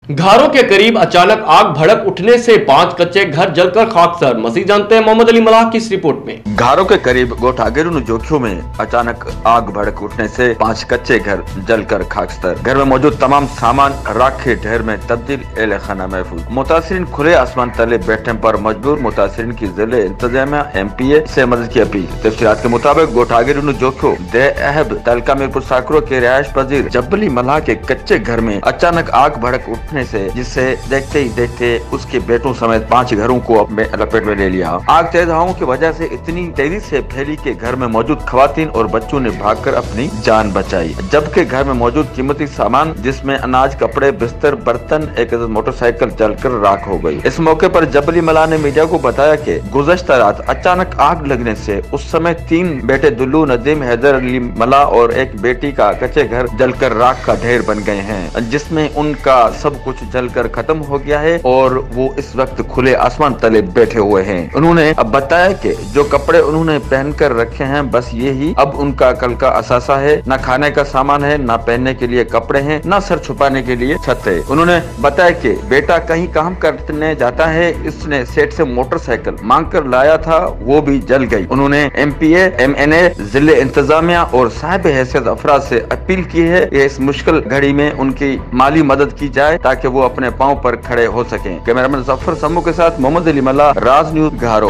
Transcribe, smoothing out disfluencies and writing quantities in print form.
घरों के करीब अचानक आग भड़क उठने से 5 कच्चे घर जलकर खाकसर। मज़ीद जानते हैं मोहम्मद अली मलाह की इस रिपोर्ट में। घरों के करीब गोठागिरुन जोखियों में अचानक आग भड़क उठने से 5 कच्चे घर जलकर खाकसर। घर में मौजूद तमाम सामान राख के ढेर में तब्दील, एहले खाना महफूज। मुतासिरीन खुले आसमान तले बैठने पर मजबूर। मुतासिरीन की जिले इंतजामिया MPA से मदद की अपील। तफसीलात के मुताबिक गोठागिरुन जोखियों दे अहब तलका मीरपुर साकरो के रिहायश पजीर जब्बली मलाह के कच्चे घर में अचानक आग भड़क उठने से जिससे देखते ही देखते उसके बेटों समेत 5 घरों को अपने लपेट में ले लिया। आग तेज हवाओं की वजह से इतनी तेजी से फैली कि घर में मौजूद खवातीन और बच्चों ने भागकर अपनी जान बचाई, जबकि घर में मौजूद कीमती सामान जिसमें अनाज, कपड़े, बिस्तर, बर्तन, एक मोटरसाइकिल जलकर राख हो गई। इस मौके पर जब्बली मलाह ने मीडिया को बताया कि गुज़श्ता रात अचानक आग लगने से उस समय 3 बेटे दुल्लू, नदीम, हैदर अली मलाह और एक बेटी का कच्चे घर जलकर राख का ढेर बन गए हैं, जिसमें उनका सब कुछ जलकर खत्म हो गया है और वो इस वक्त खुले आसमान तले बैठे हुए हैं। उन्होंने अब बताया कि जो कपड़े उन्होंने पहनकर रखे हैं बस ये ही अब उनका कल का असासा है। न खाने का सामान है, न पहनने के लिए कपड़े हैं, न सर छुपाने के लिए छत है। उन्होंने बताया कि बेटा कहीं काम करने जाता है, इसने सेठ से मोटरसाइकिल मांग कर लाया था, वो भी जल गई। उन्होंने MPA, MNA, जिले इंतजामिया और साहिब हैसियत अफराद से अपील की है कि इस मुश्किल घड़ी में उनकी माली मदद की जाए ताकि वो अपने पांव पर खड़े हो सकें। कैमरामैन जफर समू के साथ मोहम्मद अली मलाह, राज न्यूज़, घारो।